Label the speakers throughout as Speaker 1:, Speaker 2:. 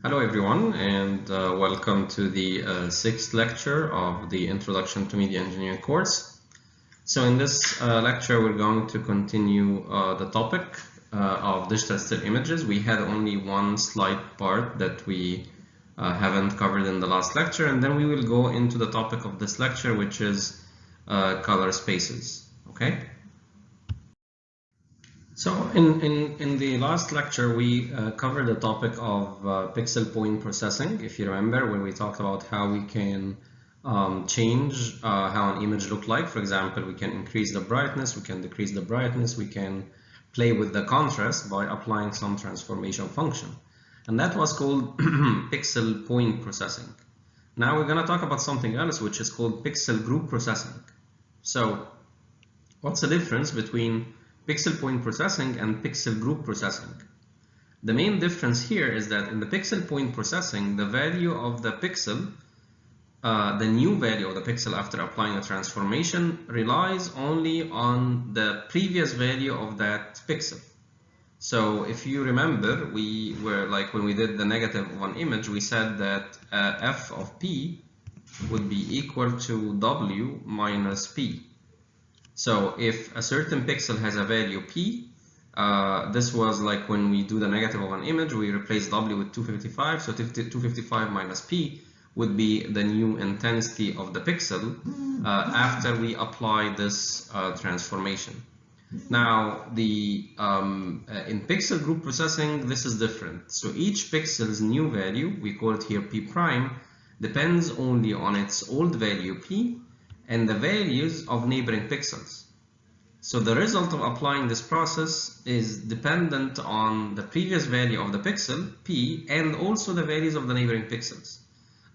Speaker 1: Hello everyone, and welcome to the sixth lecture of the Introduction to Media Engineering course. So in this lecture we're going to continue the topic of digital still images. We had only one slight part that we haven't covered in the last lecture, and then we will go into the topic of this lecture, which is color spaces. Okay? So in the last lecture, we covered the topic of pixel point processing, if you remember, where we talked about how we can change how an image look like. For example, we can increase the brightness, we can decrease the brightness, we can play with the contrast by applying some transformation function. And that was called pixel point processing. Now we're going to talk about something else, which is called pixel group processing. So what's the difference between pixel point processing and pixel group processing? The main difference here is that in the pixel point processing, the value of the pixel, the new value of the pixel after applying a transformation, relies only on the previous value of that pixel. So if you remember, we were like when we did the negative of an image, we said that f of p would be equal to w minus p. So if a certain pixel has a value p, this was like when we do the negative of an image, we replace w with 255, so 255 minus p would be the new intensity of the pixel after we apply this transformation. Now, in pixel group processing, this is different. So each pixel's new value, we call it here p prime, depends only on its old value p and the values of neighboring pixels. So the result of applying this process is dependent on the previous value of the pixel, p, and also the values of the neighboring pixels.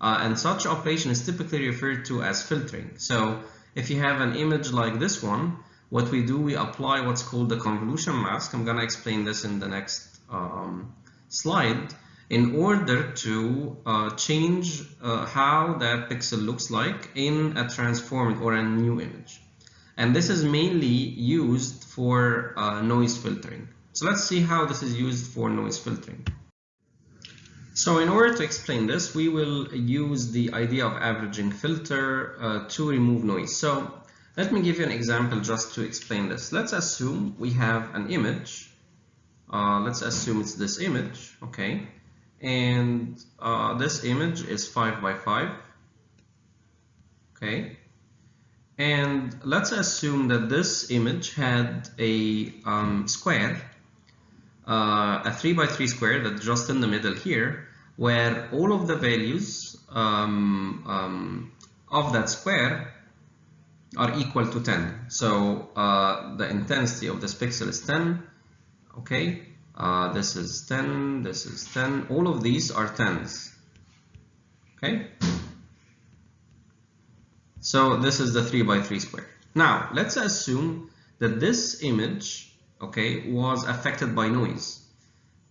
Speaker 1: And such operation is typically referred to as filtering. So if you have an image like this one, what we do, we apply what's called the convolution mask. I'm going to explain this in the next slide, in order to change how that pixel looks like in a transformed or a new image. And this is mainly used for noise filtering. So let's see how this is used for noise filtering. So in order to explain this, we will use the idea of averaging filter to remove noise. So let me give you an example just to explain this. Let's assume we have an image. Let's assume it's this image, okay? And this image is 5 by 5, okay? And let's assume that this image had a square, a 3 by 3 square that's just in the middle here, where all of the values of that square are equal to 10. So the intensity of this pixel is 10, okay? This is 10, this is 10, all of these are 10s, okay? So this is the 3 by 3 square. Now let's assume that this image, okay, was affected by noise.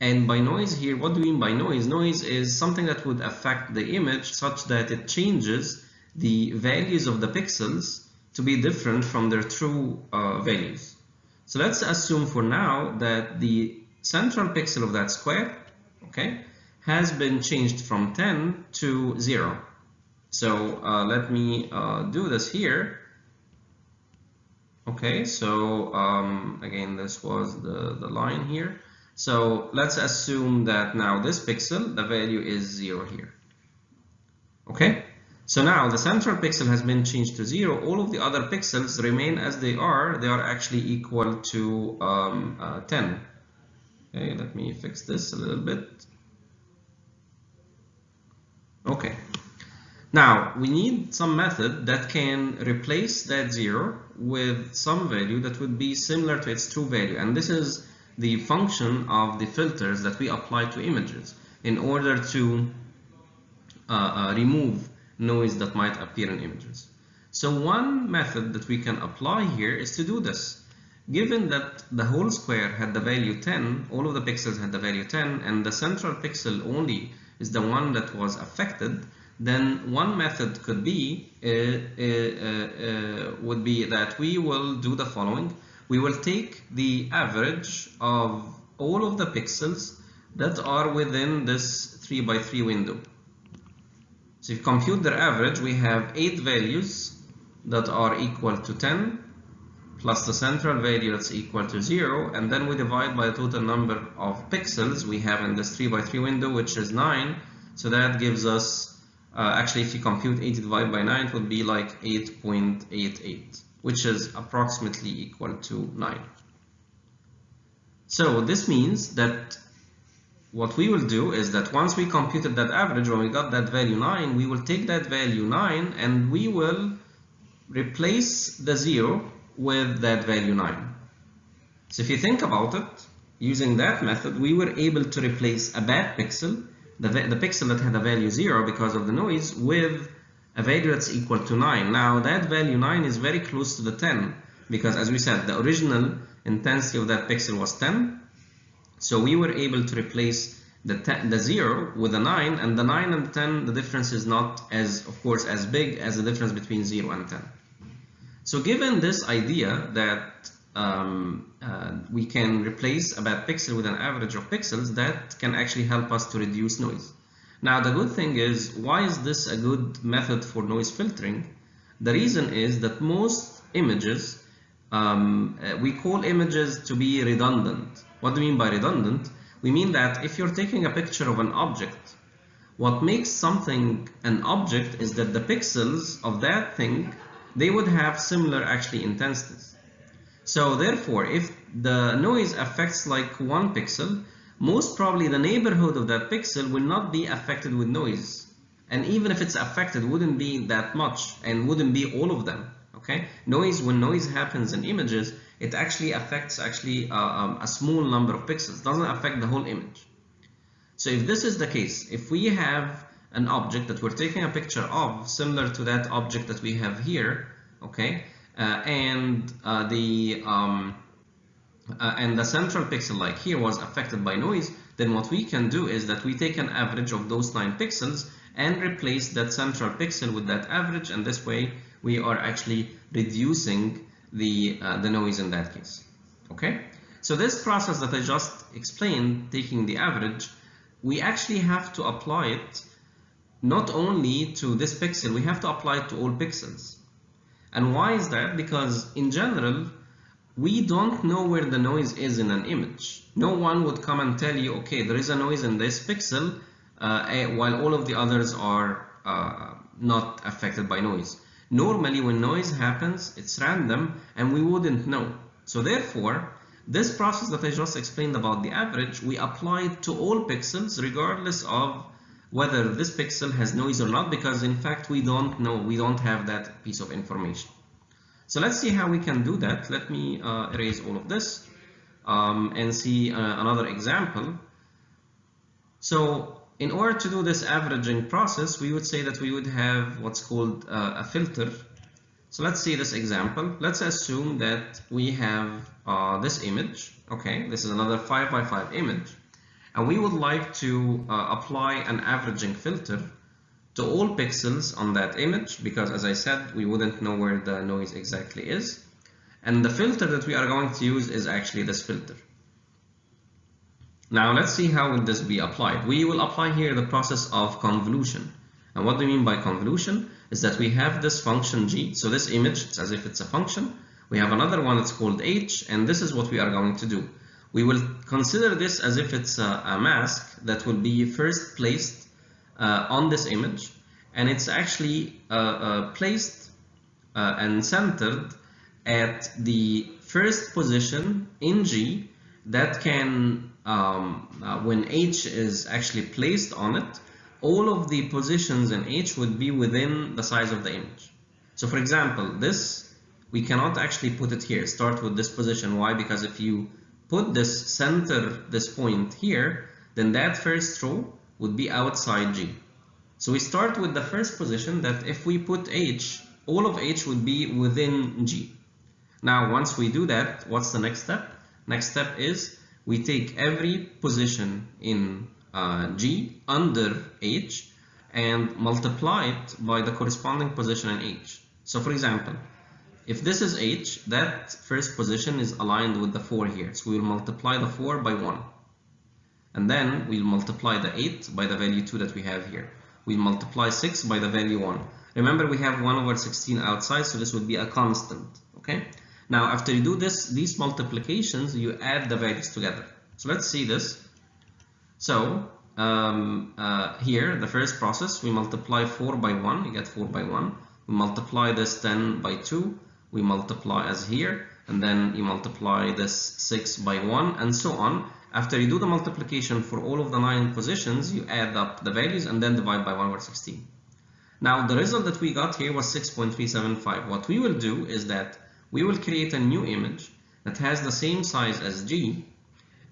Speaker 1: And by noise here, what do we mean by noise? Noise is something that would affect the image such that it changes the values of the pixels to be different from their true values. So let's assume for now that the central pixel of that square, okay, has been changed from 10 to 0. So let me do this here. Okay, so again, this was the line here. So let's assume that now this pixel, the value is 0 here. Okay, so now the central pixel has been changed to 0. All of the other pixels remain as they are. They are actually equal to 10. Okay, let me fix this a little bit. Okay. Now, we need some method that can replace that 0 with some value that would be similar to its true value. And this is the function of the filters that we apply to images in order to remove noise that might appear in images. So one method that we can apply here is to do this. Given that the whole square had the value 10, all of the pixels had the value 10, and the central pixel only is the one that was affected, then one method could be would be that we will do the following. We will take the average of all of the pixels that are within this 3x3 window. So if you compute their average, we have 8 values that are equal to 10 plus the central value that's equal to 0, and then we divide by the total number of pixels we have in this 3x3 window, which is 9. So that gives us, actually if you compute 8 divided by 9, it would be like 8.88, which is approximately equal to 9. So this means that what we will do is that once we computed that average, when we got that value 9, we will take that value 9 and we will replace the 0 with that value 9. So if you think about it, using that method, we were able to replace a bad pixel, the pixel that had a value 0 because of the noise, with a value that's equal to 9. Now that value 9 is very close to the 10 because, as we said, the original intensity of that pixel was 10. So we were able to replace the 0 with a 9, and the 9 and 10, the difference is not of course as big as the difference between 0 and 10. So given this idea that we can replace a bad pixel with an average of pixels, that can actually help us to reduce noise. Now the good thing is, why is this a good method for noise filtering? The reason is that most images, we call images to be redundant. What do we mean by redundant? We mean that if you're taking a picture of an object, what makes something an object is that the pixels of that thing, they would have similar actually intensities. So therefore, if the noise affects like one pixel, most probably the neighborhood of that pixel will not be affected with noise. And even if it's affected, wouldn't be that much and wouldn't be all of them. Okay? Noise, when noise happens in images, it actually affects a small number of pixels. It doesn't affect the whole image. So if this is the case, if we have an object that we're taking a picture of, similar to that object that we have here, okay, and the central pixel, like here, was affected by noise, then what we can do is that we take an average of those 9 pixels and replace that central pixel with that average, and this way we are actually reducing the noise in that case. Okay, so this process that I just explained, taking the average, we actually have to apply it not only to this pixel, we have to apply it to all pixels. And why is that? Because in general, we don't know where the noise is in an image. No one would come and tell you, okay, there is a noise in this pixel, while all of the others are not affected by noise. Normally, when noise happens, it's random and we wouldn't know. So therefore, this process that I just explained about the average, we apply it to all pixels regardless of whether this pixel has noise or not, because in fact we don't know, we don't have that piece of information. So let's see how we can do that. Let me erase all of this and see another example. So in order to do this averaging process, we would say that we would have what's called a filter. So let's see this example. Let's assume that we have this image. Okay, this is another 5x5 image, and we would like to apply an averaging filter to all pixels on that image, because as I said, we wouldn't know where the noise exactly is. And the filter that we are going to use is actually this filter. Now let's see how will this be applied. We will apply here the process of convolution. And what do we mean by convolution? Is that we have this function g, so this image, it's as if it's a function. We have another one that's called h, and this is what we are going to do. We will consider this as if it's a mask that will be first placed on this image, and it's actually placed and centered at the first position in G that can, when H is actually placed on it, all of the positions in H would be within the size of the image. So for example, this, we cannot actually put it here, start with this position. Why? Because if you put this center, this point here, then that first row would be outside G. So we start with the first position, that if we put H, all of H would be within G. Now once we do that, what's the next step? Next step is we take every position in G under H and multiply it by the corresponding position in H. So for example, if this is H, that first position is aligned with the 4 here. So we will multiply the 4 by 1. and then we'll multiply the 8 by the value 2 that we have here. We'll multiply 6 by the value 1. Remember, we have 1 over 16 outside, so this would be a constant. Okay. Now, after you do these multiplications, you add the values together. So let's see this. So here, the first process, we multiply 4 by 1, you get 4 by 1. We multiply this 10 by 2, we multiply as here, and then you multiply this 6 by 1, and so on. After you do the multiplication for all of the 9 positions, you add up the values and then divide by 1 over 16. Now, the result that we got here was 6.375. What we will do is that we will create a new image that has the same size as G,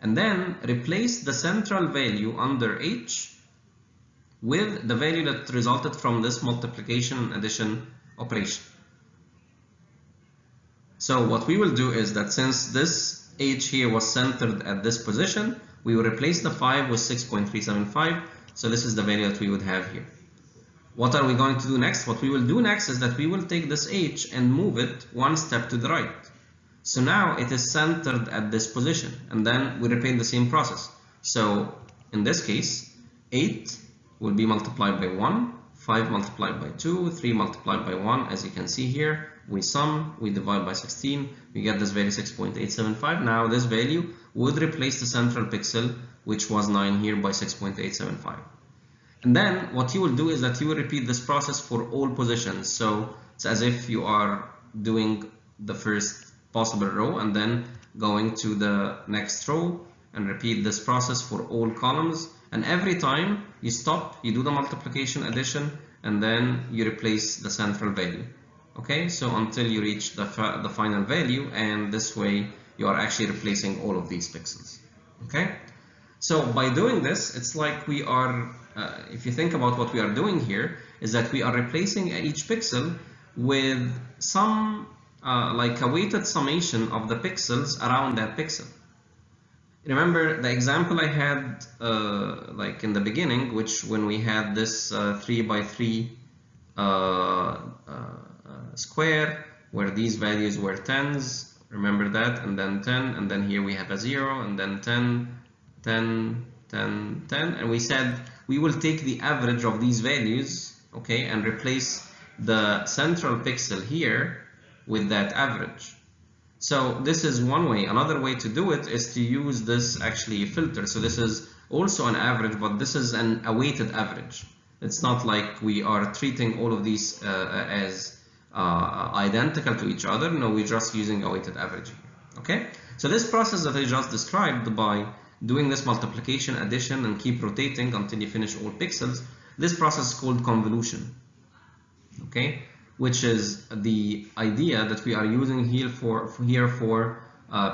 Speaker 1: and then replace the central value under H with the value that resulted from this multiplication and addition operation. So what we will do is that since this H here was centered at this position, we will replace the 5 with 6.375. So this is the value that we would have here. What are we going to do next? What we will do next is that we will take this H and move it one step to the right. So now it is centered at this position, and then we repeat the same process. So in this case, 8 will be multiplied by 1, 5 multiplied by 2, 3 multiplied by 1. As you can see here, we sum, we divide by 16, we get this value 6.875. Now this value would replace the central pixel, which was 9 here, by 6.875. And then what you will do is that you will repeat this process for all positions. So it's as if you are doing the first possible row and then going to the next row and repeat this process for all columns. And every time you stop, you do the multiplication, addition, and then you replace the central value. Okay, so until you reach the final value, and this way you are actually replacing all of these pixels. Okay, so by doing this, it's like we are, if you think about what we are doing here, is that we are replacing each pixel with some like a weighted summation of the pixels around that pixel. Remember the example I had like in the beginning, which when we had this 3 by 3 square, where these values were 10s, remember that, and then 10, and then here we have a 0, and then 10, 10, 10, 10, and we said we will take the average of these values, okay, and replace the central pixel here with that average. So this is one way. Another way to do it is to use this actually filter. So this is also an average, but this is a weighted average. It's not like we are treating all of these as identical to each other. No, we're just using a weighted average here. Okay, so this process that I just described, by doing this multiplication, addition, and keep rotating until you finish all pixels, this process is called convolution. Okay, which is the idea that we are using here for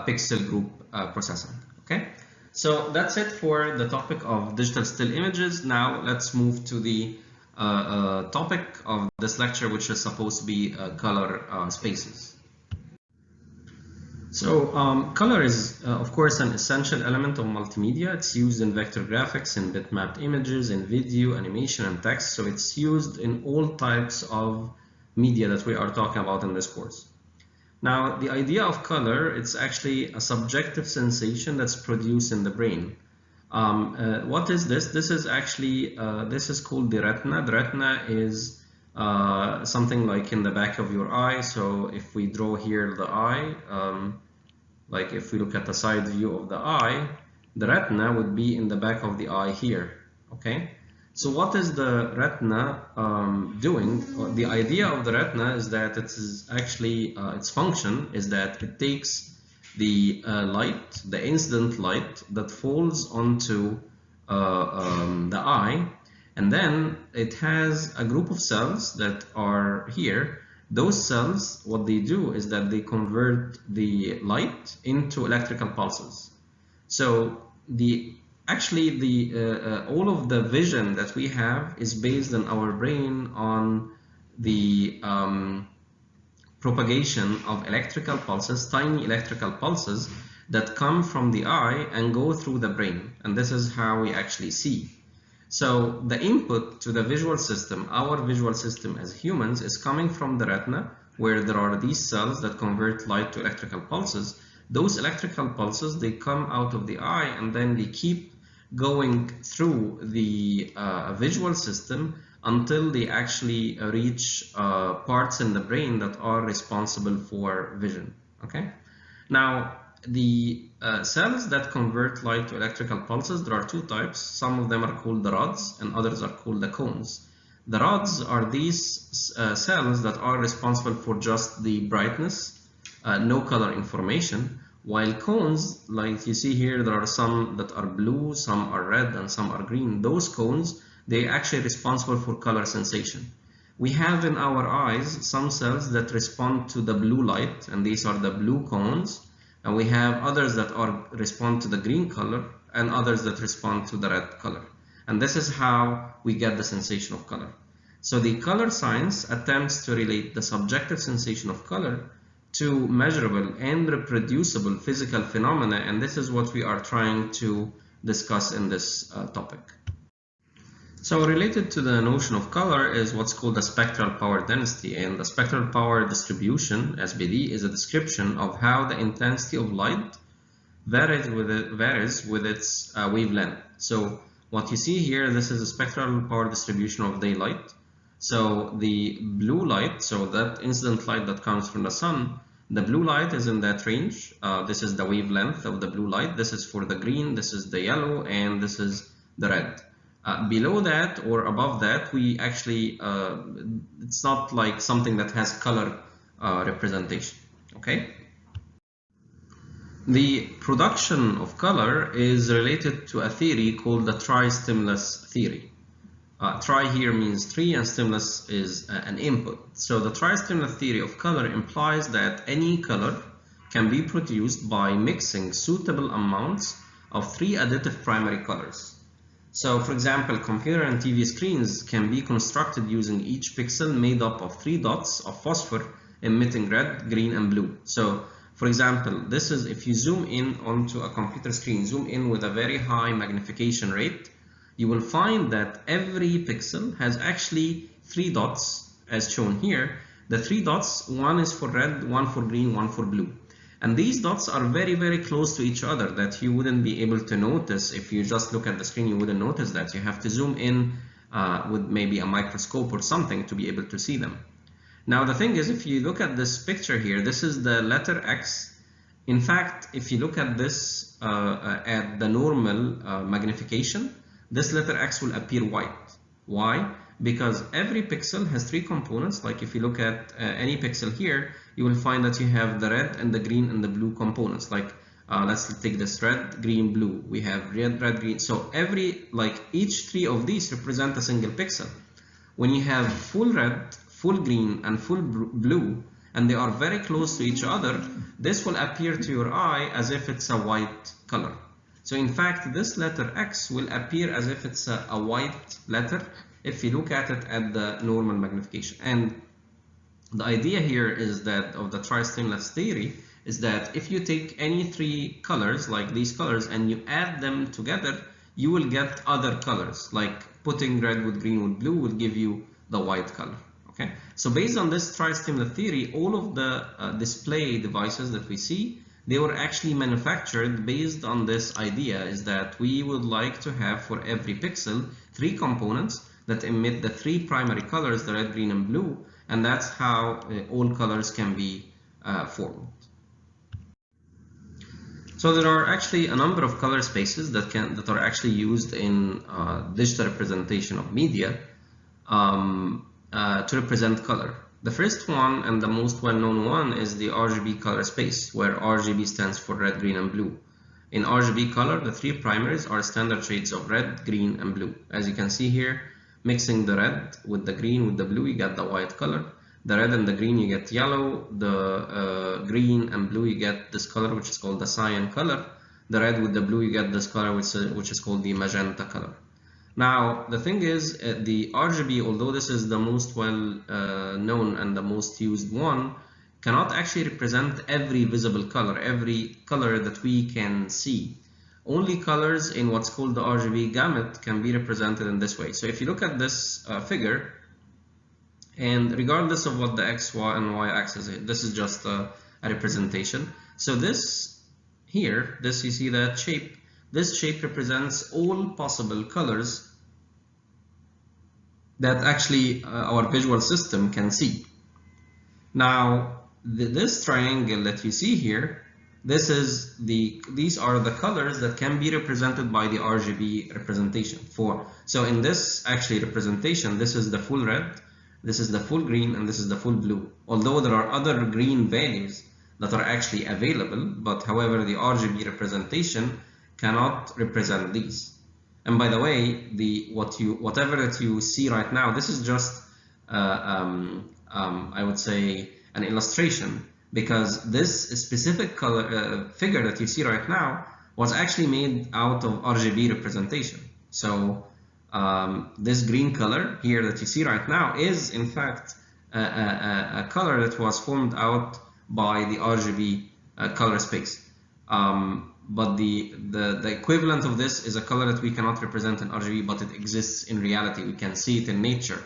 Speaker 1: pixel group processing. Okay, so that's it for the topic of digital still images. Now let's move to the topic of this lecture, which is supposed to be color spaces. So color is of course an essential element of multimedia. It's used in vector graphics, in bitmapped images, in video, animation, and text. So it's used in all types of media that we are talking about in this course. Now, the idea of color, it's actually a subjective sensation that's produced in the brain. What is this? This is actually, this is called the retina. The retina is something like in the back of your eye. So if we draw here the eye, like if we look at the side view of the eye, the retina would be in the back of the eye here, okay? So what is the retina doing? The idea of the retina is that it is actually, its function is that it takes the light, the incident light that falls onto the eye, and then it has a group of cells that are here. Those cells, what they do is that they convert the light into electrical pulses. So actually all of the vision that we have is based in our brain on the propagation of electrical pulses, tiny electrical pulses that come from the eye and go through the brain, and this is how we actually see. So the input to the visual system, our visual system as humans, is coming from the retina, where there are these cells that convert light to electrical pulses. Those electrical pulses, they come out of the eye, and then they keep going through the visual system until they actually reach parts in the brain that are responsible for vision. Okay. Now, the cells that convert light to electrical pulses, there are two types. Some of them are called the rods and others are called the cones. The rods are these cells that are responsible for just the brightness, no color information, while cones, like you see here, there are some that are blue, some are red, and some are green. Those cones, they're actually responsible for color sensation. We have in our eyes some cells that respond to the blue light, and these are the blue cones, and we have others that respond to the green color and others that respond to the red color. And this is how we get the sensation of color. So the color science attempts to relate the subjective sensation of color to measurable and reproducible physical phenomena, and this is what we are trying to discuss in this topic. So related to the notion of color is what's called the spectral power density, and the spectral power distribution, SPD, is a description of how the intensity of light varies with its wavelength. So what you see here, this is a spectral power distribution of daylight. So the blue light, so that incident light that comes from the sun, the blue light is in that range. This is the wavelength of the blue light. This is for the green, this is the yellow, and this is the red. Below that or above that, we actually, it's not like something that has color representation, okay? The production of color is related to a theory called the tri-stimulus theory. Tri here means three and stimulus is an input. So the tri-stimulus theory of color implies that any color can be produced by mixing suitable amounts of three additive primary colors. So for example, computer and TV screens can be constructed using each pixel made up of 3 dots of phosphor emitting red, green, and blue. So for example, this is if you zoom in onto a computer screen, zoom in with a very high magnification rate, you will find that every pixel has actually 3 dots as shown here. The 3 dots, one is for red, one for green, one for blue. And these dots are very, very close to each other that you wouldn't be able to notice if you just look at the screen. You wouldn't notice that. You have to zoom in with maybe a microscope or something to be able to see them. Now the thing is, if you look at this picture here, this is the letter X. In fact, if you look at this at the normal magnification, this letter X will appear white. Why? Because every pixel has 3 components. Like if you look at any pixel here, you will find that you have the red and the green and the blue components. Like let's take this red, green, blue. We have red, red, green. So each 3 of these represent a single pixel. When you have full red, full green, and full blue, and they are very close to each other, this will appear to your eye as if it's a white color. So in fact, this letter X will appear as if it's a white letter if you look at it at the normal magnification. And the idea here is that of the tri-stimulus theory is that if you take any 3 colors like these colors and you add them together, you will get other colors. Like putting red with green with blue will give you the white color. Okay, so based on this tri-stimulus theory, all of the display devices that we see, they were actually manufactured based on this idea, is that we would like to have for every pixel 3 components that emit the 3 primary colors, the red, green, and blue, and that's how all colors can be formed. So there are actually a number of color spaces that are actually used in digital representation of media to represent color. The first one and the most well-known one is the Rgb Color Space, where Rgb stands for red, green, and blue. In Rgb color, the 3 primaries are standard shades of red, green, and blue. As you can see here, mixing the red with the green with the blue, you get the white color. The red and the green, you get yellow. The green and blue, you get this color, which is called the cyan color. The red with the blue, you get this color, which is called the magenta color. Now, the thing is, the Rgb, although this is the most known and the most used one, cannot actually represent every visible color, every color that we can see. Only colors in what's called the Rgb Gamut can be represented in this way. So if you look at this figure, and regardless of what the X, Y, and Y axis is, this is just a representation. So this here, you see that shape, this shape represents all possible colors that actually our visual system can see. Now, this triangle that you see here, these are the colors that can be represented by the RGB representation. So in this actually representation, this is the full red, this is the full green, and this is the full blue. Although there are other green values that are actually available, but however the RGB representation cannot represent these. And by the way, whatever that you see right now, this is just I would say an illustration, because this specific color figure that you see right now was actually made out of RGB representation. So this green color here that you see right now is in fact a color that was formed out by the Rgb color space. But the equivalent of this is a color that we cannot represent in RGB, but it exists in reality. We can see it in nature,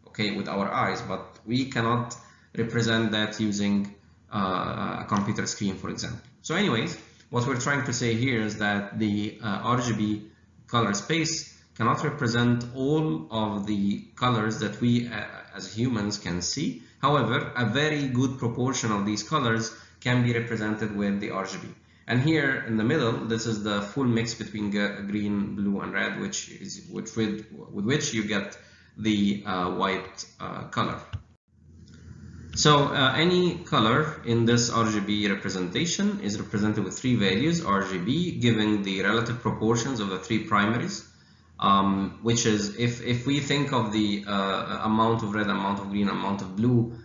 Speaker 1: okay, with our eyes, but we cannot represent that using a computer screen, for example. So anyways, what we're trying to say here is that the Rgb color space cannot represent all of the colors that we as humans can see. However, a very good proportion of these colors can be represented with the Rgb. And here in the middle, this is the full mix between green, blue, and red, with which you get the white color. So any color in this RGB representation is represented with three values, RGB, giving the relative proportions of the three primaries, which is, if we think of the amount of red, amount of green, amount of blue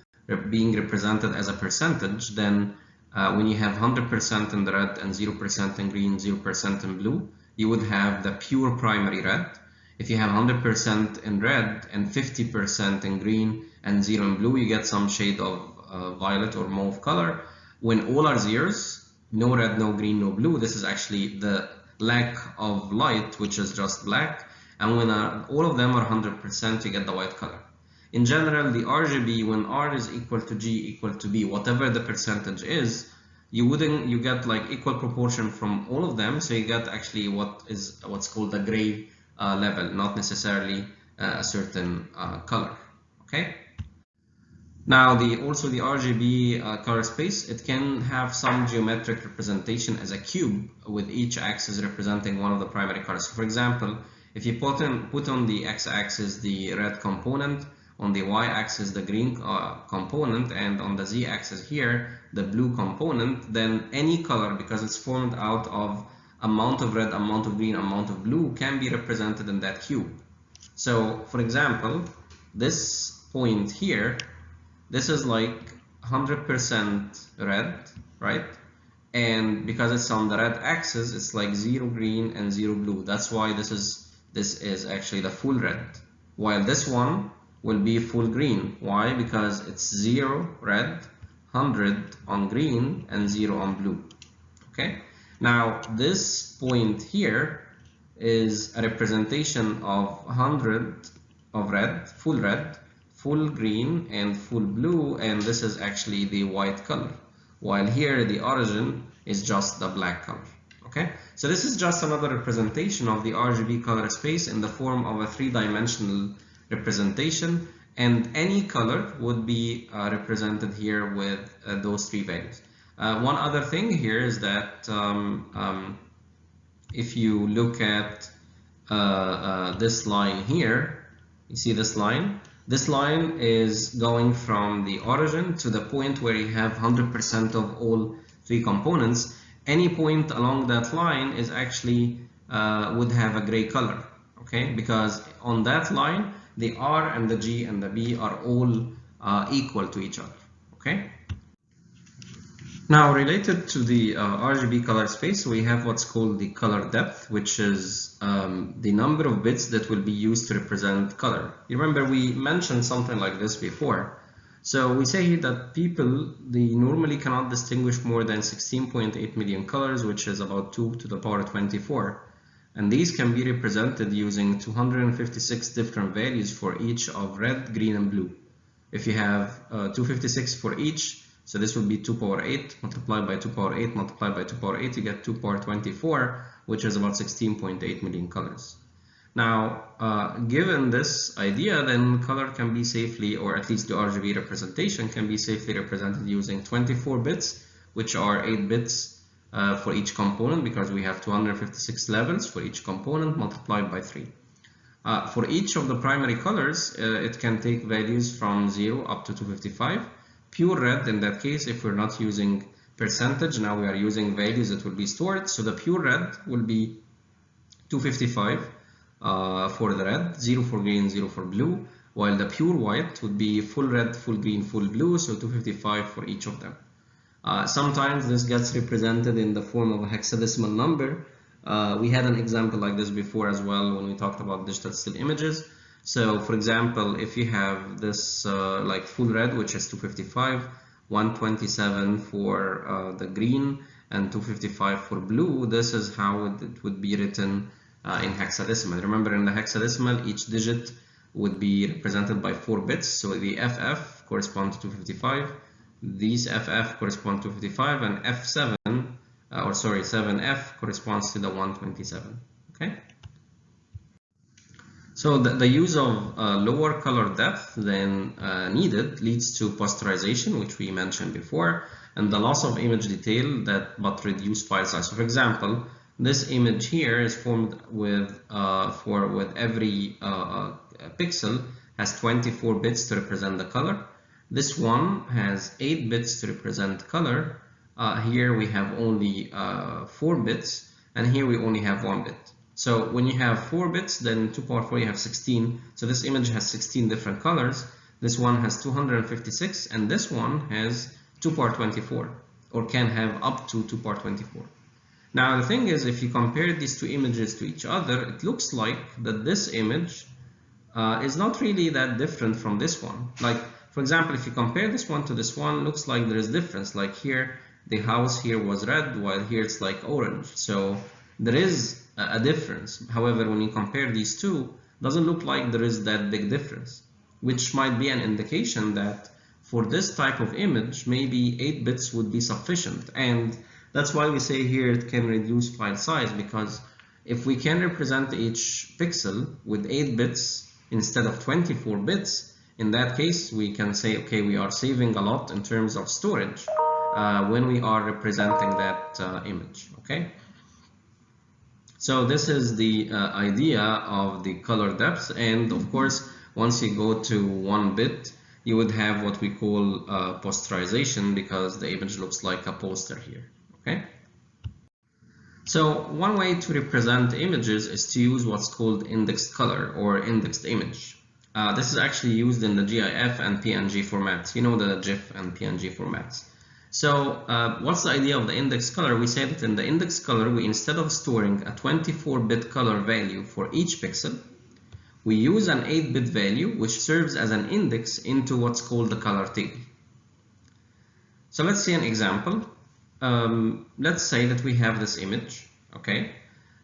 Speaker 1: being represented as a percentage, then when you have 100% in the red and 0% in green, 0% in blue, you would have the pure primary red. If you have 100% in red and 50% in green and 0 in blue, you get some shade of violet or mauve color. When all are zeros, no red, no green, no blue, this is actually the lack of light, which is just black. And when all of them are 100%, you get the white color. In general, the RGB, when R is equal to G equal to B, whatever the percentage is, you get like equal proportion from all of them, so you get actually what's called the gray level, not necessarily a certain color. Okay. Now also the RGB color space, it can have some geometric representation as a cube, with each axis representing one of the primary colors. So for example, if you put on the x-axis the red component, on the y-axis the green component, and on the z-axis here the blue component, then any color, because it's formed out of amount of red, amount of green, amount of blue, can be represented in that cube. So for example, this point here, this is like 100% red, right? And because it's on the red axis, it's like 0 green and 0 blue. That's why this is actually the full red, while this one will be full green. Why? Because it's 0 red, 100 on green, and 0 on blue. Okay. Now this point here is a representation of 100 of red, full green, and full blue, and this is actually the white color, while here the origin is just the black color. Okay, so this is just another representation of the RGB color space in the form of a three-dimensional representation, and any color would be represented here with those three values. One other thing here is that if you look at this line here, you see this line? This line is going from the origin to the point where you have 100% of all three components. Any point along that line is actually would have a gray color, okay? Because on that line, the R and the G and the B are all equal to each other, okay? Now, related to the RGB color space, we have what's called the color depth, which is the number of bits that will be used to represent color. You remember we mentioned something like this before. So we say that they normally cannot distinguish more than 16.8 million colors, which is about 2 to the power 24. And these can be represented using 256 different values for each of red, green, and blue. If you have 256 for each, so this would be 2 power 8 multiplied by 2 power 8 multiplied by 2 power 8, you get 2 power 24. which is about 16.8 million colors. Now, given this idea, then color can be safely, or at least the RGB representation can be safely represented using 24 bits, which are 8 bits for each component, because we have 256 levels for each component multiplied by 3. For each of the primary colors, it can take values from 0 up to 255. Pure red, in that case, if we're not using percentage, now we are using values that will be stored. So the pure red will be 255 for the red, 0 for green, 0 for blue, while the pure white would be full red, full green, full blue, so 255 for each of them. Sometimes this gets represented in the form of a hexadecimal number. We had an example like this before as well when we talked about digital still images. So for example, if you have this like full red, which is 255, 127 for the green, and 255 for blue, this is how it would be written in hexadecimal. Remember, in the hexadecimal, each digit would be represented by 4 bits. So the FF corresponds to 255, these FF correspond to 255, and F7 7F corresponds to the 127. Okay. So the use of lower color depth than needed leads to posterization, which we mentioned before, and the loss of image detail but reduced file size. So for example, this image here is formed with every pixel has 24 bits to represent the color. This one has 8 bits to represent color. Here we have only 4 bits, and here we only have 1 bit. So when you have 4 bits, then 2 power 4 you have 16. So this image has 16 different colors. This one has 256, and this one has 2 power 24, or can have up to 2 power 24. Now the thing is, if you compare these two images to each other, it looks like that this image is not really that different from this one. Like, for example, if you compare this one to this one, looks like there is difference. Like here, the house here was red, while here it's like orange. So there is a difference. However, when you compare these two, it doesn't look like there is that big difference, which might be an indication that for this type of image, maybe 8 bits would be sufficient. And that's why we say here it can reduce file size, because if we can represent each pixel with 8 bits instead of 24 bits, in that case we can say, okay, we are saving a lot in terms of storage when we are representing that image. Okay, so this is the idea of the color depth, and of course once you go to 1 bit you would have what we call posterization, because the image looks like a poster here. Okay, so one way to represent images is to use what's called indexed color or indexed image. This is actually used in the GIF and PNG formats. You know, the GIF and PNG formats. So what's the idea of the indexed color? We say that in the indexed color, we, instead of storing a 24-bit color value for each pixel, we use an 8-bit value which serves as an index into what's called the color table. So let's see an example. Let's say that we have this image. Okay,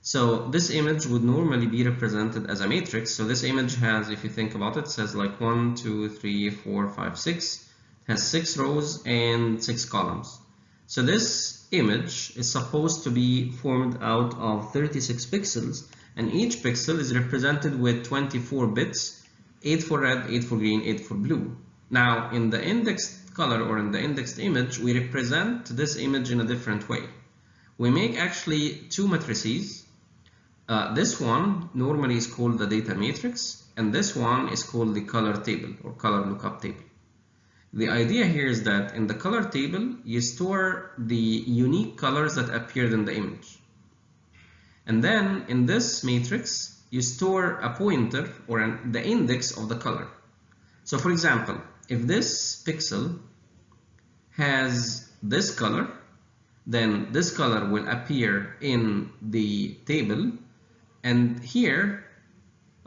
Speaker 1: so this image would normally be represented as a matrix. So this image has, if you think about it, says like 1, 2, 3, 4, 5, 6. It has 6 rows and 6 columns. So this image is supposed to be formed out of 36 pixels, and each pixel is represented with 24 bits, 8 for red, 8 for green, 8 for blue. Now in the indexed color or in the indexed image, we represent this image in a different way. We make actually 2 matrices. This one normally is called the data matrix, and this one is called the color table or color lookup table. The idea here is that in the color table, you store the unique colors that appeared in the image. And then in this matrix, you store a pointer or the index of the color. So for example, if this pixel has this color, then this color will appear in the table. And here,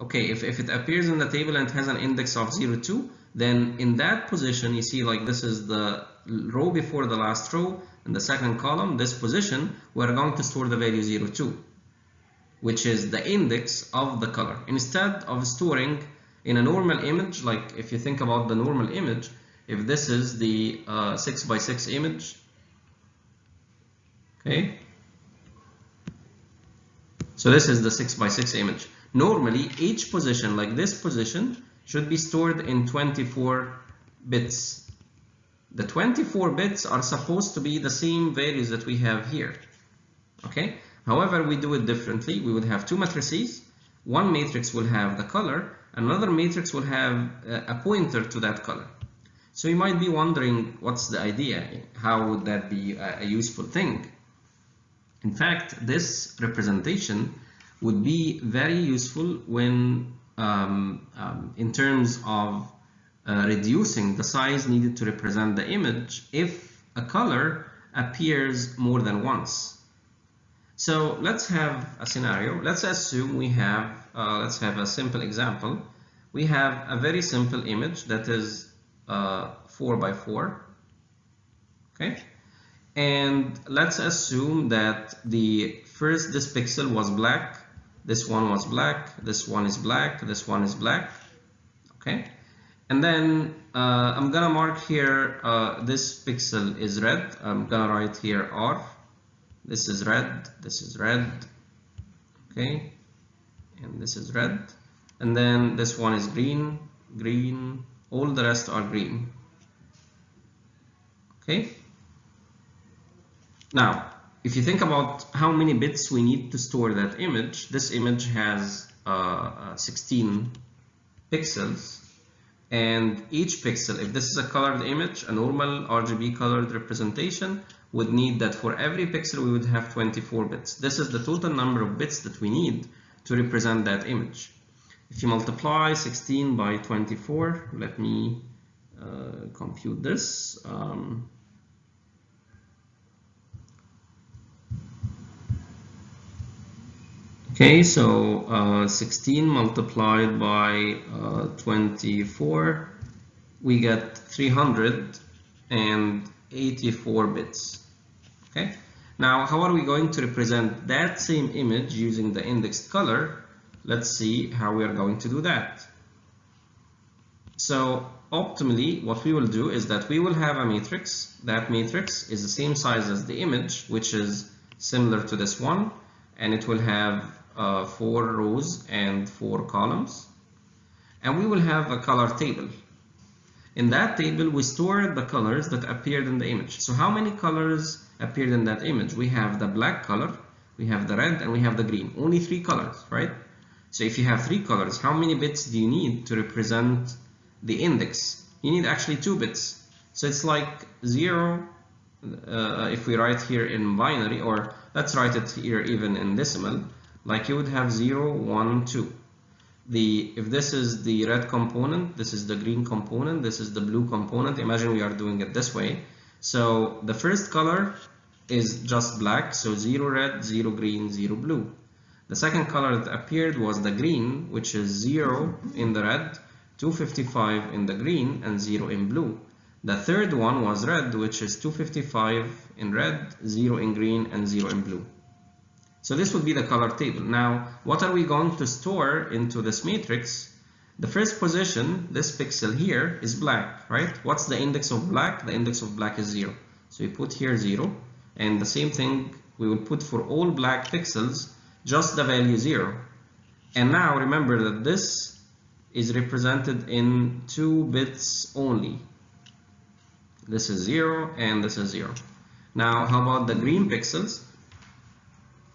Speaker 1: okay, if it appears in the table and it has an index of 0, 2, then in that position, you see like this is the row before the last row, in the second column, this position, we're going to store the value 0, 2, which is the index of the color. Instead of storing in a normal image, like if you think about the normal image, if this is the 6 by 6 image, okay, So this is the 6x6 image. Normally, each position, like this position, should be stored in 24 bits. The 24 bits are supposed to be the same values that we have here. Okay? However, we do it differently. We would have two matrices. One matrix will have the color, another matrix will have a pointer to that color. So you might be wondering, what's the idea? How would that be a useful thing? In fact, this representation would be very useful when in terms of reducing the size needed to represent the image if a color appears more than once. So let's have a scenario. Let's assume we have, let's have a simple example. We have a very simple image that is 4x4. Okay, and let's assume that this pixel was black, this one was black, this one is black, this one is black. Okay, and then I'm gonna mark here this pixel is red. I'm gonna write here R. This is red, this is red, okay, and this is red, and then this one is green, green, all the rest are green. Okay. Now, if you think about how many bits we need to store that image, this image has 16 pixels, and each pixel, if this is a colored image, a normal RGB colored representation would need that for every pixel we would have 24 bits. This is the total number of bits that we need to represent that image. If you multiply 16 by 24, let me compute this. Okay, so 16 multiplied by 24, we get 384 bits. Okay, now how are we going to represent that same image using the indexed color? Let's see how we are going to do that. So optimally, what we will do is that we will have a matrix. That matrix is the same size as the image, which is similar to this one, and it will have 4 rows and 4 columns, and we will have a color table. In that table we store the colors that appeared in the image. So how many colors appeared in that image? We have the black color, we have the red, and we have the green. Only 3 colors, right? So if you have 3 colors, how many bits do you need to represent the index? You need actually 2 bits. So it's like 0 if we write here in binary, or let's write it here even in decimal. Like you would have 0, 1, 2. If this is the red component, this is the green component, this is the blue component. Imagine we are doing it this way. So the first color is just black, so 0 red, 0 green, 0 blue. The second color that appeared was the green, which is 0 in the red, 255 in the green, and 0 in blue. The third one was red, which is 255 in red, 0 in green, and 0 in blue. So this would be the color table. Now, what are we going to store into this matrix? The first position, this pixel here, is black, right? What's the index of black? The index of black is 0. So we put here 0, and the same thing we will put for all black pixels, just the value 0. And now remember that this is represented in 2 bits only. This is 0 and this is 0. Now, how about the green pixels?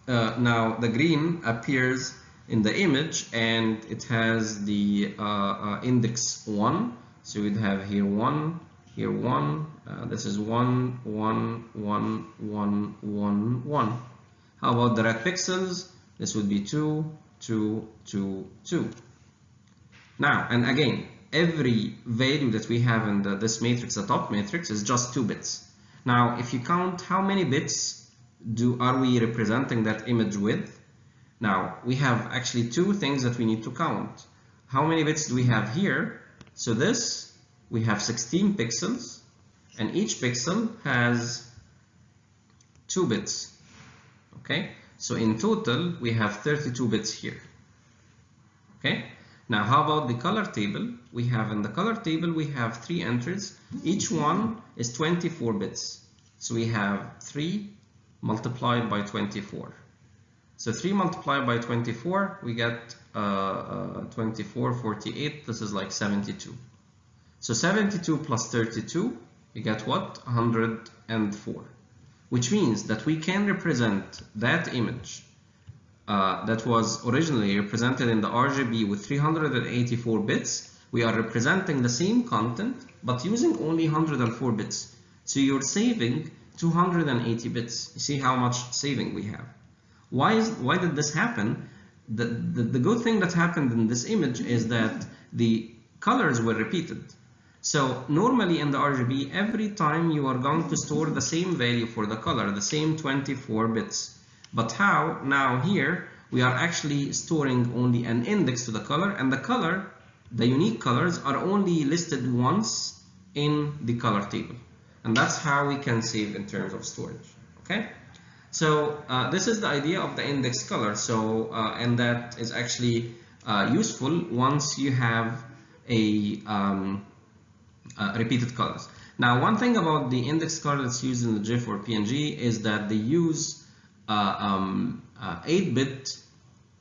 Speaker 1: Now the green appears in the image and it has the index 1. So we'd have here 1, here 1. This is 1, 1, 1, 1, 1, 1. How about the red pixels? This would be 2, 2, 2, 2. Now, and again, every value that we have in this matrix, the top matrix, is just 2 bits. Now, if you count how many bits are we representing that image with? Now, we have actually 2 things that we need to count. How many bits do we have here? So this, we have 16 pixels, and each pixel has 2 bits. Okay, so in total, we have 32 bits here. Okay. Now, how about the color table? We have in the color table, we have 3 entries. Each one is 24 bits. So we have 3 multiplied by 24. So 3 multiplied by 24, we get 24, 48, this is like 72. So 72 plus 32, you get what? 104. Which means that we can represent that image that was originally represented in the RGB with 384 bits. We are representing the same content, but using only 104 bits. So you're saving 280 bits. You see how much saving we have. Why did this happen? The good thing that happened in this image is that the colors were repeated. So normally in the RGB, every time you are going to store the same value for the color, the same 24 bits. But how? Now here, we are actually storing only an index to the color, and the color, the unique colors, are only listed once in the color table. And that's how we can save in terms of storage. Okay? So this is the idea of the index color. So and that is actually useful once you have a repeated colors. Now, one thing about the index color that's used in the GIF or PNG is that they use 8-bit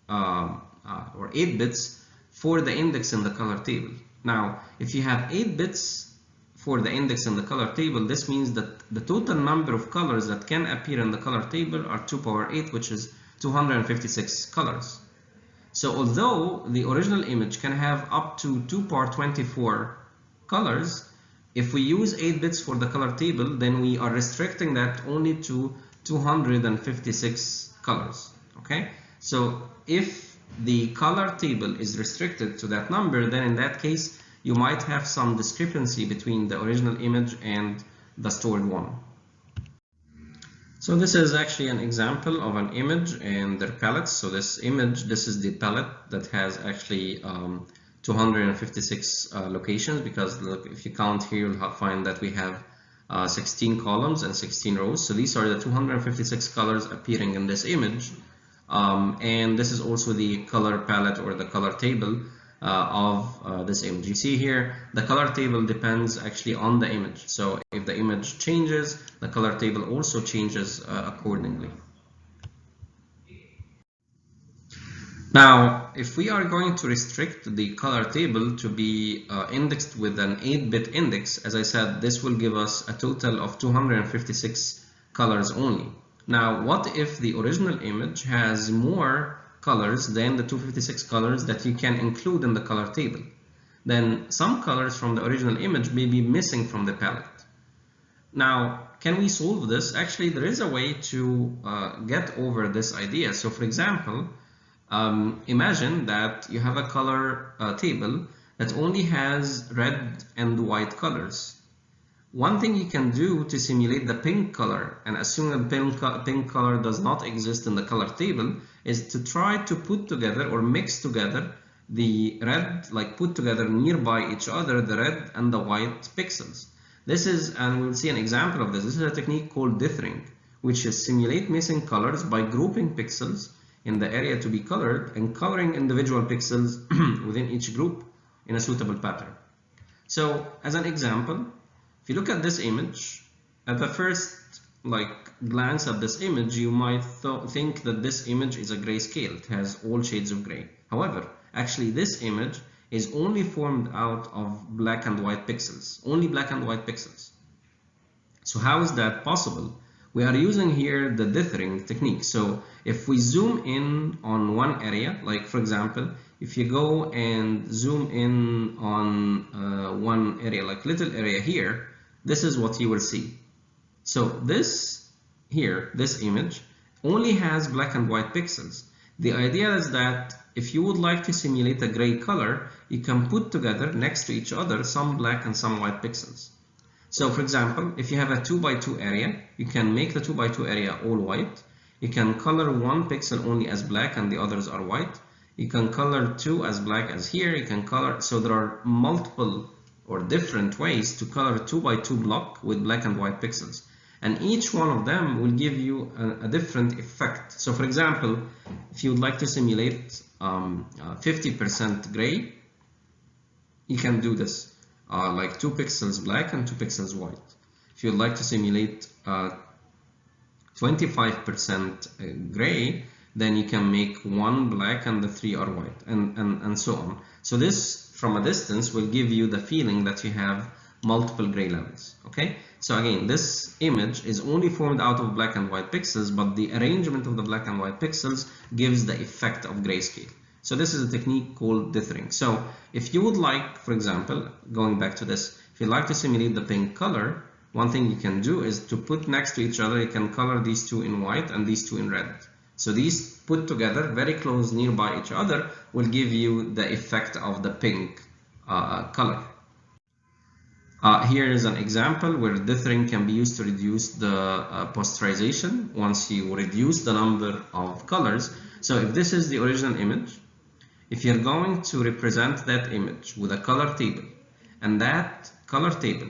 Speaker 1: or 8 bits for the index in the color table. Now, if you have 8 bits for the index in the color table, this means that the total number of colors that can appear in the color table are 2 power 8, which is 256 colors. So although the original image can have up to 2 power 24 colors, if we use 8 bits for the color table, then we are restricting that only to 256 colors. Okay, so if the color table is restricted to that number, then in that case you might have some discrepancy between the original image and the stored one. So this is actually an example of an image and their palettes. So this image, this is the palette that has actually 256 locations, because look, if you count here, you'll find that we have 16 columns and 16 rows. So these are the 256 colors appearing in this image. And this is also the color palette or the color table of this image. You see here, the color table depends actually on the image. So if the image changes, the color table also changes accordingly. Now, if we are going to restrict the color table to be indexed with an 8-bit index, as I said, this will give us a total of 256 colors only. Now, what if the original image has more colors than the 256 colors that you can include in the color table? Then some colors from the original image may be missing from the palette. Now, can we solve this? Actually, there is a way to get over this idea. So for example, imagine that you have a color table that only has red and white colors. One thing you can do to simulate the pink color and assume that pink color does not exist in the color table is to try to put together or mix together the red, like put together nearby each other, the red and the white pixels. This is, and we'll see an example of this. This is a technique called Dithering, which is simulate missing colors by grouping pixels in the area to be colored and coloring individual pixels within each group in a suitable pattern. So as an example, if you look at this image, at the first glance at this image, you might think that this image is a grayscale. It has all shades of gray. However, actually this image is only formed out of black and white pixels, only black and white pixels. So how is that possible? We are using here the dithering technique. So if we zoom in on one area, like for example, if you go and zoom in on one area, like little area here, this is what you will see. So this here, this image, only has black and white pixels. The idea is that if you would like to simulate a gray color, you can put together next to each other some black and some white pixels. So for example, if you have a 2x2 area, you can make the 2x2 area all white. You can color one pixel only as black and the others are white. You can color two as black as here. You can color, so there are multiple or different ways to color a 2x2 block with black and white pixels. And each one of them will give you a different effect. So for example, if you would like to simulate 50% gray, you can do this, like 2 pixels black and 2 pixels white. If you'd like to simulate 25% gray, then you can make 1 black and the 3 are white, and so on. So this from a distance will give you the feeling that you have multiple gray levels. Okay, so again, this image is only formed out of black and white pixels, but the arrangement of the black and white pixels gives the effect of grayscale. So this is a technique called dithering. So if you would like, for example, going back to this, if you'd like to simulate the pink color, one thing you can do is to put next to each other, you can color these two in white and these two in red. So these put together very close nearby each other will give you the effect of the pink color. Here is an example where dithering can be used to reduce the posterization once you reduce the number of colors. So if this is the original image, if you're going to represent that image with a color table, and that color table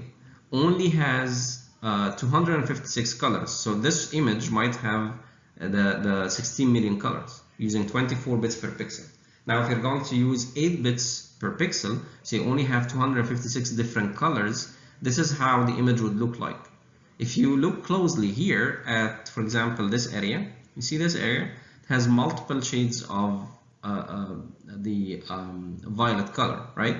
Speaker 1: only has 256 colors, so this image might have the 16 million colors using 24 bits per pixel. Now if you're going to use 8 bits per pixel, so you only have 256 different colors, this is how the image would look like. If you look closely here at, for example, this area, you see this area, it has multiple shades of the violet color, right?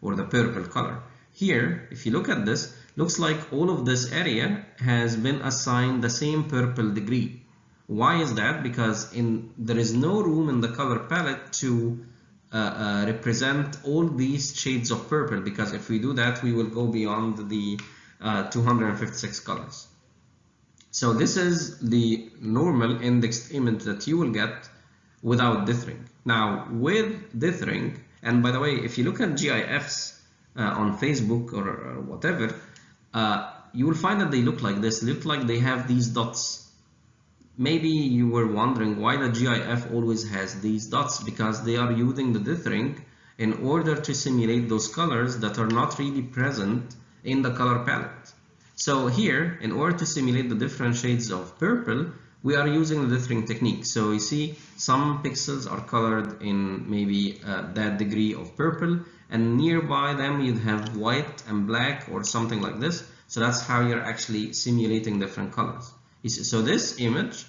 Speaker 1: Or the purple color. Here, if you look at this, looks like all of this area has been assigned the same purple degree. Why is that? Because there is no room in the color palette to represent all these shades of purple, because if we do that, we will go beyond the 256 colors. So this is the normal indexed image that you will get without dithering. Now with dithering, and by the way, if you look at GIFs on Facebook or whatever, you will find that they look like this, look like they have these dots. Maybe you were wondering why the GIF always has these dots, because they are using the dithering in order to simulate those colors that are not really present in the color palette. So here, in order to simulate the different shades of purple, we are using the dithering technique. So you see some pixels are colored in maybe that degree of purple, and nearby them you'd have white and black or something like this. So that's how you're actually simulating different colors. So this image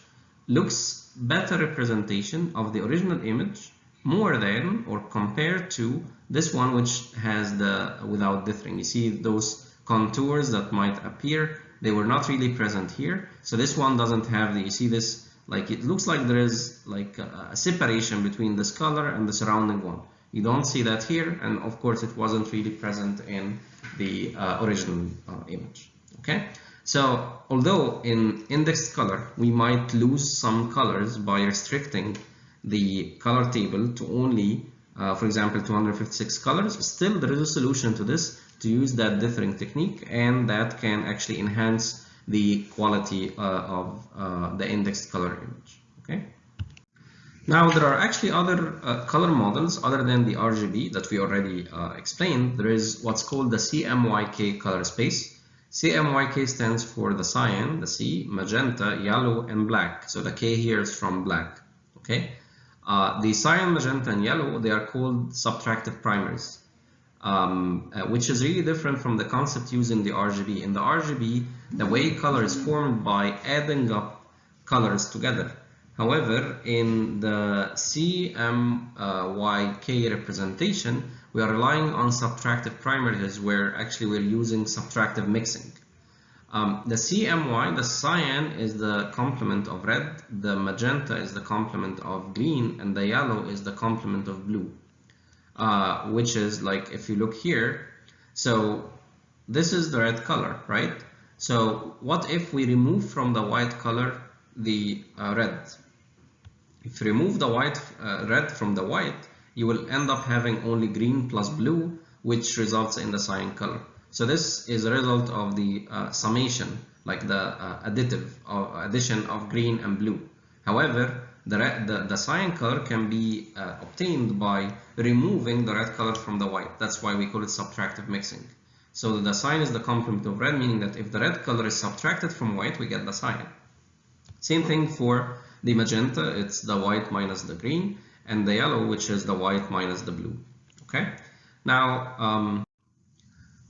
Speaker 1: looks better representation of the original image more than or compared to this one which has the without dithering. You see those contours that might appear, they were not really present here. So this one doesn't have the, you see this, like it looks like there is like a separation between this color and the surrounding one. You don't see that here, and of course it wasn't really present in the original image. Okay. So although in indexed color we might lose some colors by restricting the color table to only for example 256 colors, still there is a solution to this, to use that dithering technique, and that can actually enhance the quality of the indexed color image. Okay. Now there are actually other color models other than the RGB that we already explained. There is what's called the Cmyk color space. Cmyk stands for the cyan, the C, magenta, yellow, and black. So the K here is from black. Okay, the cyan, magenta, and yellow, they are called subtractive primers, which is really different from the concept used in the RGB. In the RGB, the way color is formed by adding up colors together. However, in the Cmyk representation, we are relying on subtractive primers, where actually we're using subtractive mixing. The CMY, the cyan, is the complement of red, the magenta is the complement of green, and the yellow is the complement of blue. Which is like, if you look here, so this is the red color, right? So what if we remove from the white color the red? If you remove the red from the white, you will end up having only green plus blue, which results in the cyan color. So this is a result of the summation, like the addition of green and blue. However, the cyan color can be obtained by removing the red color from the white. That's why we call it subtractive mixing. So the cyan is the complement of red, meaning that if the red color is subtracted from white, we get the cyan. Same thing for the magenta, it's the white minus the green, and the yellow, which is the white minus the blue. Okay. Now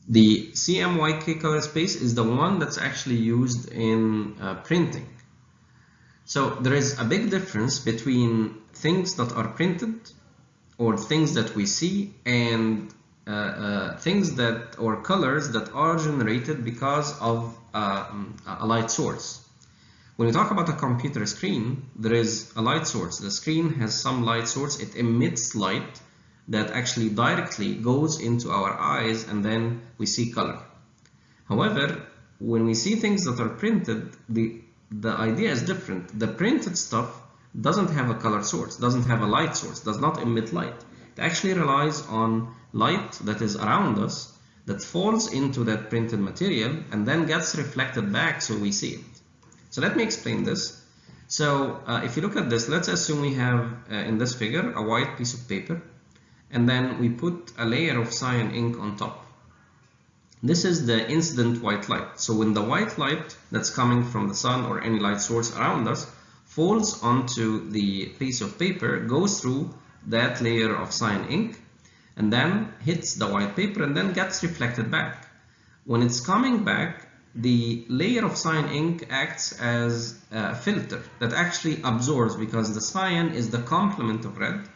Speaker 1: the Cmyk color space is the one that's actually used in printing. So there is a big difference between things that are printed or things that we see and things that or colors that are generated because of a light source. When we talk about a computer screen, there is a light source. The screen has some light source. It emits light that actually directly goes into our eyes, and then we see color. However, when we see things that are printed, the idea is different. The printed stuff doesn't have a color source, doesn't have a light source, does not emit light. It actually relies on light that is around us, that falls into that printed material and then gets reflected back so we see it. So let me explain this. So if you look at this, let's assume we have in this figure a white piece of paper, and then we put a layer of cyan ink on top. This is the incident white light. So when the white light that's coming from the sun or any light source around us falls onto the piece of paper, goes through that layer of cyan ink and then hits the white paper and then gets reflected back. When it's coming back, the layer of cyan ink acts as a filter that actually absorbs, because the cyan is the complement of red.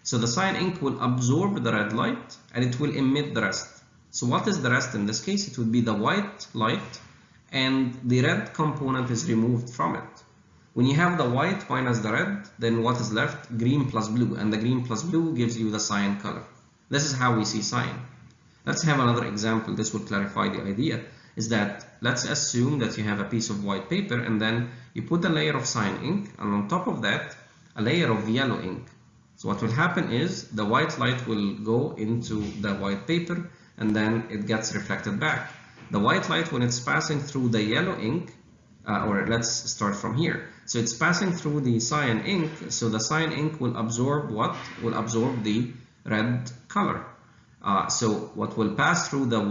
Speaker 1: So the cyan ink will absorb the red light and it will emit the rest. So what is the rest in this case? It would be the white light, and the red component is removed from it. When you have the white minus the red, then what is left? Green plus blue, and the green plus blue gives you the cyan color. This is how we see cyan. Let's have another example. This will clarify the idea. Is that let's assume that you have a piece of white paper and then you put a layer of cyan ink, and on top of that a layer of yellow ink. So what will happen is the white light will go into the white paper and then it gets reflected back. The white light, when it's passing through the yellow ink, or let's start from here. So it's passing through the cyan ink, so the cyan ink will absorb what? Will absorb the red color. So what will pass through the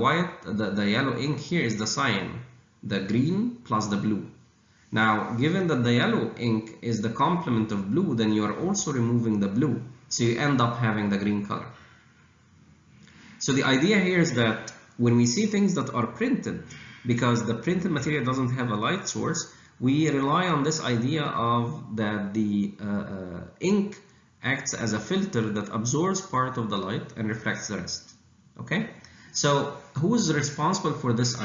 Speaker 1: the yellow ink here is the cyan, the green plus the blue. Now, given that the yellow ink is the complement of blue, then you are also removing the blue, so you end up having the green color. So the idea here is that when we see things that are printed, because the printed material doesn't have a light source, we rely on this idea of that the ink acts as a filter that absorbs part of the light and reflects the rest. Okay, so who is responsible for this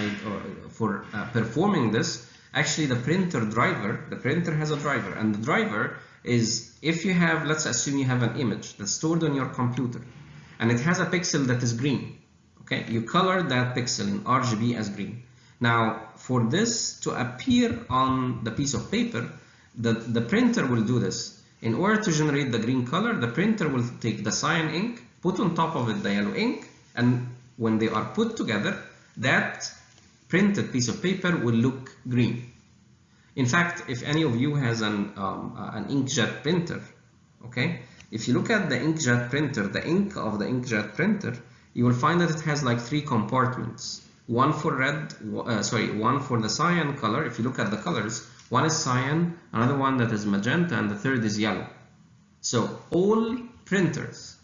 Speaker 1: for performing this? Actually, the printer driver. The printer has a driver, and the driver is, if you have, let's assume you have an image that's stored on your computer and it has a pixel that is green. Okay, you color that pixel in RGB as green. Now, for this to appear on the piece of paper, the printer will do this. In order to generate the green color, the printer will take the cyan ink, put on top of it the yellow ink, and when they are put together, that printed piece of paper will look green. In fact, if any of you has an inkjet printer, okay, if you look at the inkjet printer, the ink of the inkjet printer, you will find that it has like 3 compartments. One for one for the cyan color. If you look at the colors, one is cyan, another one that is magenta, and the third is yellow. So all printers,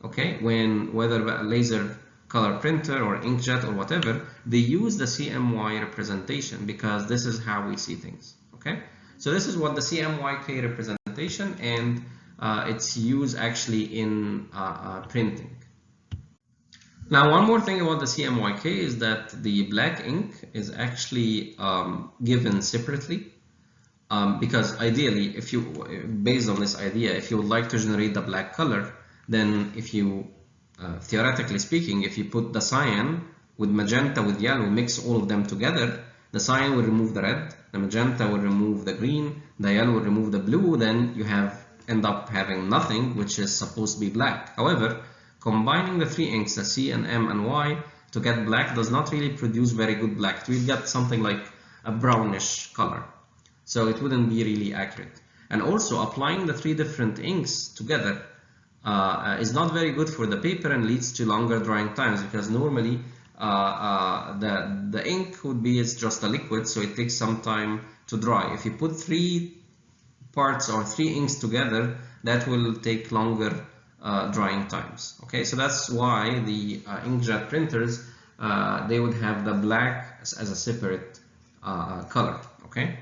Speaker 1: okay, whether a laser color printer or inkjet or whatever, they use the CMY representation because this is how we see things. Okay, so this is what the CMYK representation, and it's used actually in printing. Now, one more thing about the CMYK is that the black ink is actually given separately, because ideally, if you, based on this idea, if you would like to generate the black color, then if you, theoretically speaking, if you put the cyan with magenta with yellow, mix all of them together, the cyan will remove the red, the magenta will remove the green, the yellow will remove the blue, then you end up having nothing, which is supposed to be black. However, combining the 3 inks, the C and M and Y, to get black does not really produce very good black. We get something like a brownish color. So it wouldn't be really accurate. And also, applying the 3 different inks together is not very good for the paper and leads to longer drying times, because normally the ink would be, it's just a liquid, so it takes some time to dry. If you put 3 parts or 3 inks together, that will take longer drying times. Okay, so that's why the inkjet printers, they would have the black as a separate color. Okay,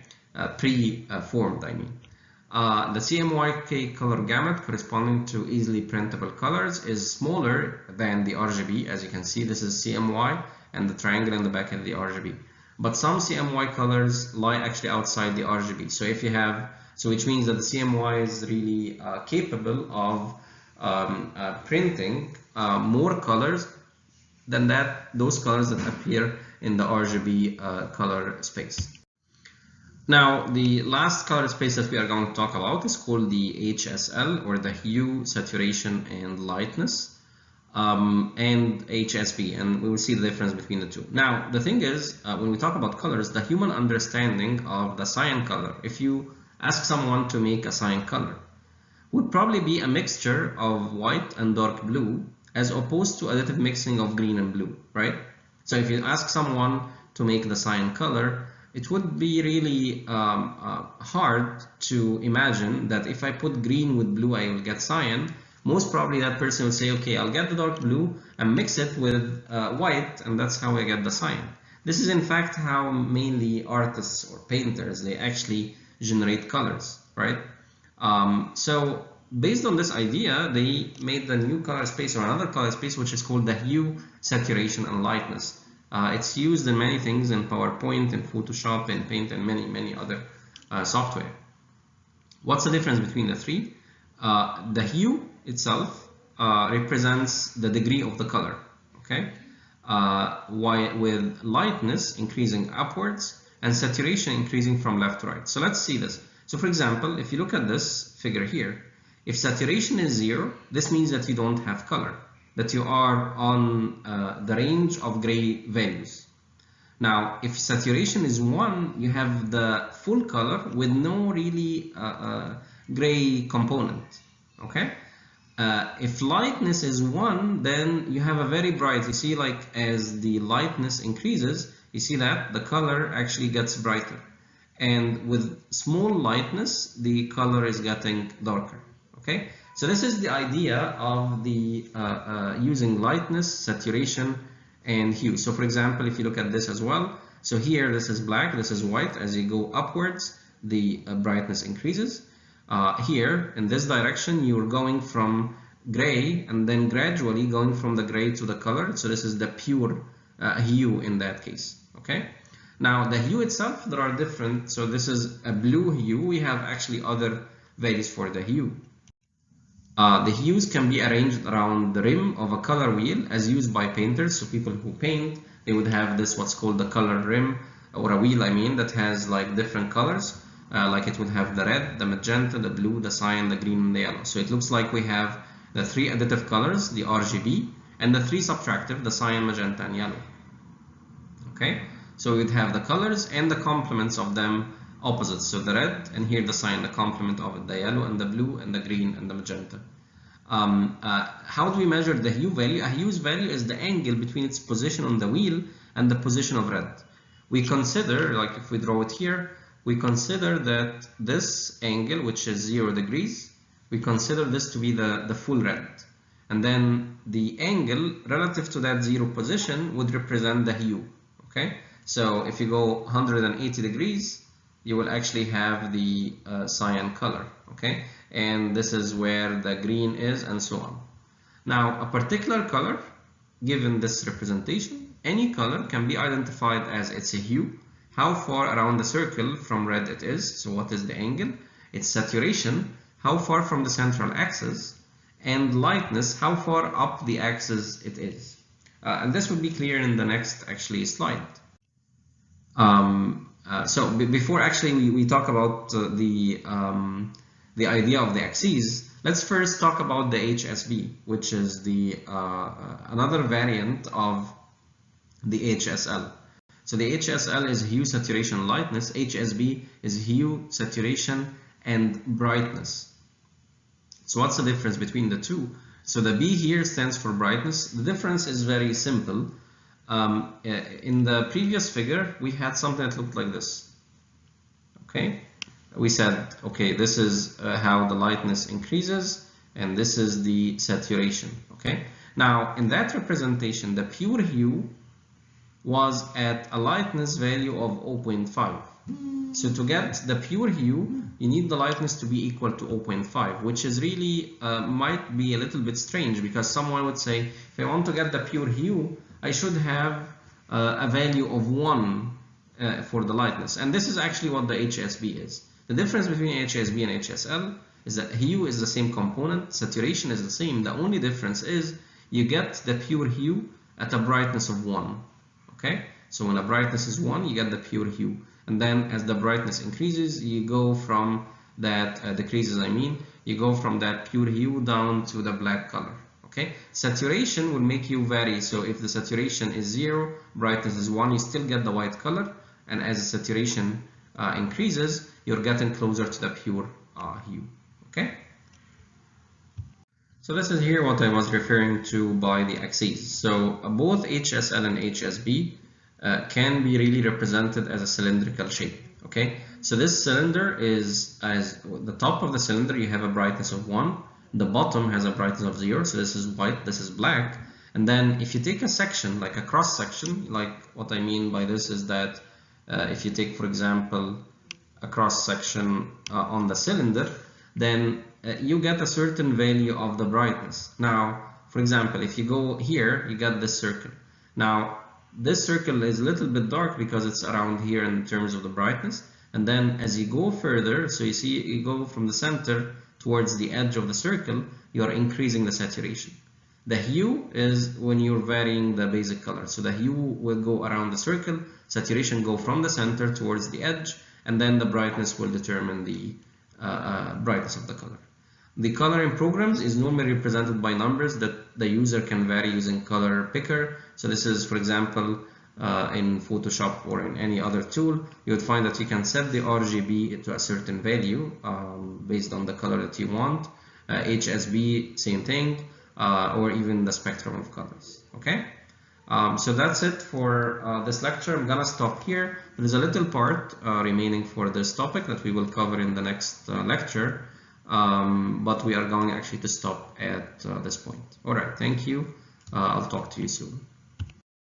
Speaker 1: pre-formed, I mean. The Cmyk color gamut corresponding to easily printable colors is smaller than the RGB. As you can see, this is CMY and the triangle in the back is the RGB. But some CMY colors lie actually outside the RGB. So if you have, which means that the CMY is really capable of printing more colors than those colors that appear in the Rgb color space. Now, the last color space that we are going to talk about is called the HSL, or the Hue Saturation and Lightness, and Hsb, and we will see the difference between the two. Now, the thing is, when we talk about colors, the human understanding of the cyan color, if you ask someone to make a cyan color, would probably be a mixture of white and dark blue, as opposed to additive mixing of green and blue, right? So if you ask someone to make the cyan color, it would be really hard to imagine that if I put green with blue, I will get cyan. Most probably that person will say, okay, I'll get the dark blue and mix it with white, and that's how I get the cyan. This is in fact how mainly artists or painters, they actually generate colors, right? So based on this idea, they made the new color space, or another color space, which is called the Hue Saturation and Lightness. It's used in many things, in PowerPoint, in Photoshop, in Paint, and many other software. What's the difference between the three? The hue itself represents the degree of the color, okay? With lightness increasing upwards and saturation increasing from left to right. So let's see this. So for example, if you look at this figure here, if saturation is 0, this means that you don't have color, that you are on the range of gray values. Now, if saturation is 1, you have the full color with no really gray component, okay? If lightness is 1, then you have a very bright, you see, like as the lightness increases, you see that the color actually gets brighter. And with small lightness, the color is getting darker, okay? So this is the idea of the using lightness, saturation, and hue. So for example, if you look at this as well, so here this is black, this is white. As you go upwards, the brightness increases. Here in this direction, you're going from gray and then gradually going from the gray to the color. So this is the pure hue in that case, okay? Now the hue itself, there are different. So this is a blue hue. We have actually other values for the hue. The hues can be arranged around the rim of a color wheel as used by painters. So people who paint, they would have this what's called the color rim, or a wheel, I mean, that has like different colors. Like it would have the red, the magenta, the blue, the cyan, the green, and the yellow. So it looks like we have the 3 additive colors, the RGB, and the 3 subtractive, the cyan, magenta, and yellow. Okay, so we'd have the colors and the complements of them opposites. So the red, and here the cyan, the complement of it, the yellow and the blue and the green and the magenta. How do we measure the hue value? A hue's value is the angle between its position on the wheel and the position of red. We consider, like if we draw it here, we consider that this angle, which is 0 degrees, we consider this to be the full red. And then the angle relative to that 0 position would represent the hue, okay? So if you go 180 degrees, you will actually have the cyan color, okay? And this is where the green is, and so on. Now, a particular color, given this representation, any color can be identified as its hue, how far around the circle from red it is, so what is the angle, its saturation, how far from the central axis, and lightness, how far up the axis it is. And this will be clear in the next actually slide. So before actually we talk about the idea of the axes, let's first talk about the Hsb, which is the another variant of the HSL. So the HSL is hue, saturation, lightness. Hsb is hue, saturation, and brightness. So what's the difference between the two? So the B here stands for brightness. The difference is very simple. In the previous figure, we had something that looked like this. Okay, we said, okay, this is how the lightness increases, and this is the saturation. Okay, now in that representation, the pure hue was at a lightness value of 0.5. So to get the pure hue, you need the lightness to be equal to 0.5, which is really might be a little bit strange, because someone would say, if I want to get the pure hue, I should have a value of 1 for the lightness. And this is actually what the Hsb is. The difference between Hsb and Hsl is that hue is the same component, saturation is the same. The only difference is you get the pure hue at a brightness of 1. Okay? So when a brightness is 1, you get the pure hue. And then as the brightness increases, you go from that, decreases I mean, you go from that pure hue down to the black color. Okay? Saturation will make you vary. So if the saturation is 0, brightness is 1, you still get the white color. And as the saturation increases, you're getting closer to the pure hue. Okay? So this is here what I was referring to by the axes. So both Hsl and Hsb can be really represented as a cylindrical shape. Okay, so this cylinder is, as the top of the cylinder you have a brightness of 1, the bottom has a brightness of 0, so this is white, this is black. And then if you take a section, like a cross section, like what I mean by this is that if you take, for example, a cross section on the cylinder, then you get a certain value of the brightness. Now, for example, if you go here, you get this circle. Now, this circle is a little bit dark because it's around here in terms of the brightness. And then as you go further, so you see you go from the center towards the edge of the circle, you are increasing the saturation. The hue is when you're varying the basic color. So the hue will go around the circle, saturation go from the center towards the edge, and then the brightness will determine the brightness of the color. The color in programs is normally represented by numbers that the user can vary using color picker. So this is, for example, in Photoshop or in any other tool, you would find that you can set the RGB to a certain value based on the color that you want. Hsb, same thing, or even the spectrum of colors. Okay, so that's it for this lecture. I'm gonna stop here. There is a little part remaining for this topic that we will cover in the next lecture. But we are going actually to stop at this point. All right, thank you. I'll talk to you soon.